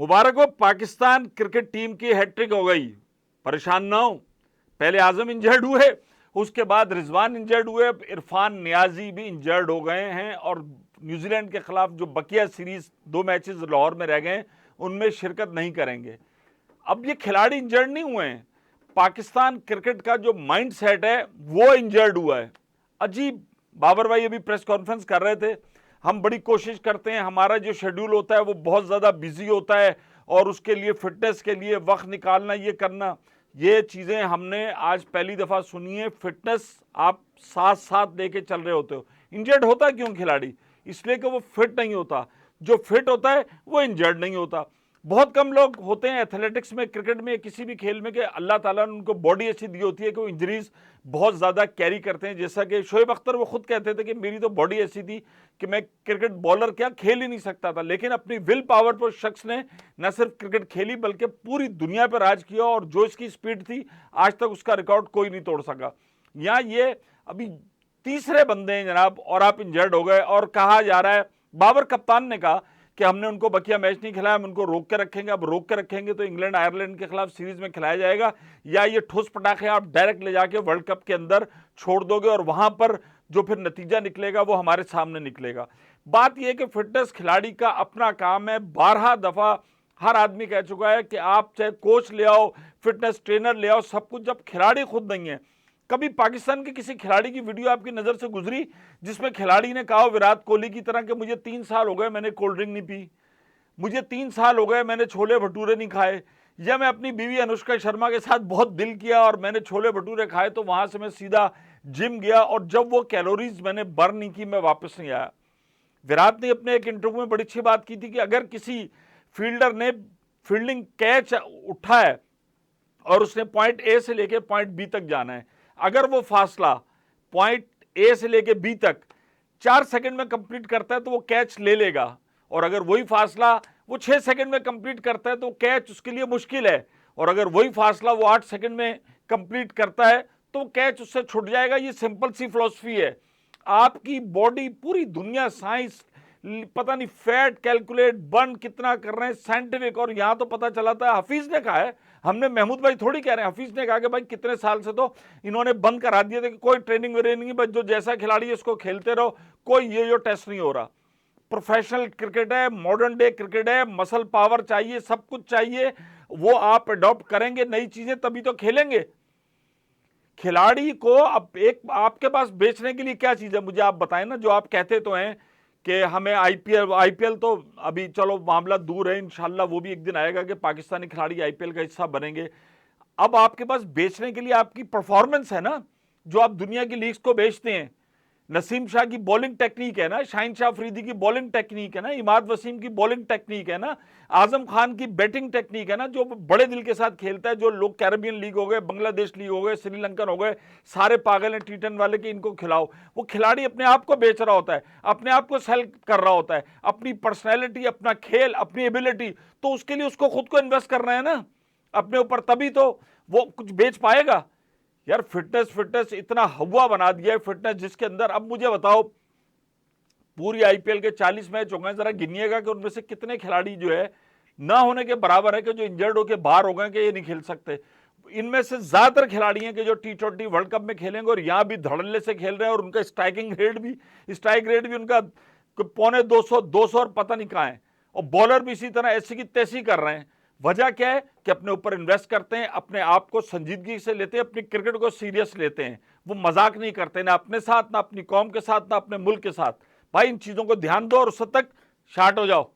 मुबारक हो, Pakistan cricket team की hat trick हो गई। परेशान ना हो, पहले आजम इंजर्ड हुए, उसके बाद रिजवान इंजर्ड हुए, इरफान नियाजी भी इंजर्ड हो गए हैं और न्यूजीलैंड के खिलाफ जो बकिया सीरीज 2 मैचेस लाहौर में रह गए उनमें शिरकत नहीं करेंगे। अब ये खिलाड़ी इंजर्ड नहीं हुए हैं, पाकिस्तान क्रिकेट का जो माइंड सेट है वो इंजर्ड हुआ है। अजीब। बाबर भाई अभी प्रेस कॉन्फ्रेंस कर रहे थे, हम बड़ी कोशिश करते हैं, हमारा जो शेड्यूल होता है वो बहुत ज़्यादा बिजी होता है और उसके लिए फिटनेस के लिए वक्त निकालना, ये करना, ये चीज़ें हमने आज पहली दफ़ा सुनी है। फिटनेस आप साथ साथ लेके चल रहे होते हो। इंजर्ड होता क्यों खिलाड़ी? इसलिए कि वो फिट नहीं होता। जो फिट होता है वो इंजर्ड नहीं होता। बहुत कम लोग होते हैं एथलेटिक्स में, क्रिकेट में, किसी भी खेल में कि अल्लाह ताला ने उनको बॉडी ऐसी दी होती है कि वो इंजरीज बहुत ज़्यादा कैरी करते हैं। जैसा कि शोएब अख्तर वो खुद कहते थे कि मेरी तो बॉडी ऐसी थी कि मैं क्रिकेट बॉलर क्या खेल ही नहीं सकता था, लेकिन अपनी विल पावर पर शख्स ने न सिर्फ क्रिकेट खेली बल्कि पूरी दुनिया पर राज किया और जो इसकी स्पीड थी आज तक उसका रिकॉर्ड कोई नहीं तोड़ सका। यहाँ ये अभी तीसरे बंदे हैं जनाब और आप इंजर्ड हो गए और कहा जा रहा है, बाबर कप्तान ने कहा कि हमने उनको बकिया मैच नहीं खिलाया, हम उनको रोक के रखेंगे। अब रोक के रखेंगे तो इंग्लैंड आयरलैंड के खिलाफ सीरीज में खिलाया जाएगा या ये ठोस पटाखे आप डायरेक्ट ले जाके वर्ल्ड कप के अंदर छोड़ दोगे और वहां पर जो फिर नतीजा निकलेगा वो हमारे सामने निकलेगा। बात यह कि फिटनेस खिलाड़ी का अपना काम है। 12 दफा हर आदमी कह चुका है कि आप चाहे कोच ले आओ, फिटनेस ट्रेनर ले आओ, सब कुछ, जब खिलाड़ी खुद नहीं है। कभी पाकिस्तान के किसी खिलाड़ी की वीडियो आपकी नजर से गुजरी जिसमें खिलाड़ी ने कहा विराट कोहली की तरह कि मुझे 3 साल हो गए मैंने कोल्ड ड्रिंक नहीं पी, मुझे 3 साल हो गए मैंने छोले भटूरे नहीं खाए, या मैं अपनी बीवी अनुष्का शर्मा के साथ बहुत दिल किया और मैंने छोले भटूरे खाए तो वहां से मैं सीधा जिम गया और जब वो कैलोरीज मैंने बर्न नहीं की मैं वापस नहीं आया। विराट ने अपने एक इंटरव्यू में बड़ी अच्छी बात की थी कि अगर किसी फील्डर ने फील्डिंग कैच उठा है और उसने पॉइंट ए से लेके पॉइंट बी तक जाना है, अगर वो फासला पॉइंट ए से लेके बी तक 4 सेकंड में कंप्लीट करता है तो वो कैच ले लेगा, और अगर वही फासला वो 6 सेकंड में कंप्लीट करता है तो कैच उसके लिए मुश्किल है, और अगर वही फासला वो 8 सेकंड में कंप्लीट करता है तो कैच उससे छूट जाएगा। ये सिंपल सी फिलॉसफी है। आपकी बॉडी, पूरी दुनिया साइंस, पता नहीं फैट कैलकुलेट बर्न कितना कर रहे हैं साइंटिफिक, और यहां तो पता चला था, हफीज ने कहा है, हमने महमूद भाई थोड़ी कह रहे हैं, हफीज ने कहा कि भाई कितने साल से तो इन्होंने बंद करा दिया था कि कोई ट्रेनिंग व्रेनिंग बस जो जैसा खिलाड़ी है उसको खेलते रहो, कोई ये टेस्ट नहीं हो रहा। प्रोफेशनल क्रिकेट है, मॉडर्न डे क्रिकेट है, मसल पावर चाहिए, सब कुछ चाहिए, वो आप अडॉप्ट करेंगे नई चीजें तभी तो खेलेंगे। खिलाड़ी को अब एक आपके पास बेचने के लिए क्या चीज है मुझे आप बताएं ना। जो आप कहते तो हैं कि हमें आईपीएल तो अभी चलो मामला दूर है, इंशाल्लाह वो भी एक दिन आएगा कि पाकिस्तानी खिलाड़ी आईपीएल का हिस्सा बनेंगे। अब आपके पास बेचने के लिए आपकी परफॉर्मेंस है ना, जो आप दुनिया की लीग्स को बेचते हैं। नसीम शाह की बॉलिंग टेक्निक है ना, शाहिन शाह अफरीदी की बॉलिंग टेक्निक है ना, इमाद वसीम की बॉलिंग टेक्निक है ना, आजम खान की बैटिंग टेक्निक है ना, जो बड़े दिल के साथ खेलता है। जो लोग कैरेबियन लीग हो गए, बांग्लादेश लीग हो गए, श्रीलंकन हो गए, सारे पागल हैं टी10 वाले कि इनको खिलाओ। वो खिलाड़ी अपने आप को बेच रहा होता है, अपने आप को सेल कर रहा होता है, अपनी पर्सनैलिटी, अपना खेल, अपनी एबिलिटी, तो उसके लिए उसको खुद को इन्वेस्ट करना है ना अपने ऊपर, तभी तो वो कुछ बेच पाएगा। यार फिटनेस इतना हवा बना दिया है फिटनेस, जिसके अंदर अब मुझे बताओ पूरी आईपीएल के 40 मैच हो गए, जरा गिनिएगा कि उनमें से कितने खिलाड़ी जो है ना होने के बराबर है कि जो इंजर्ड होके बाहर हो गए कि ये नहीं खेल सकते। इनमें से ज्यादातर खिलाड़ी हैं कि जो टी20 वर्ल्ड कप में खेलेंगे और यहां भी धड़ल्ले से खेल रहे हैं, और उनका स्ट्राइक रेट भी उनका पौने 200 और पता नहीं कहां है, और बॉलर भी इसी तरह ऐसी की तैसी कर रहे हैं। वजह क्या है कि अपने ऊपर इन्वेस्ट करते हैं, अपने आप को संजीदगी से लेते हैं, अपनी क्रिकेट को सीरियस लेते हैं, वो मजाक नहीं करते, ना अपने साथ, ना अपनी कौम के साथ, ना अपने मुल्क के साथ। भाई इन चीजों को ध्यान दो और उस तक शार्ट हो जाओ।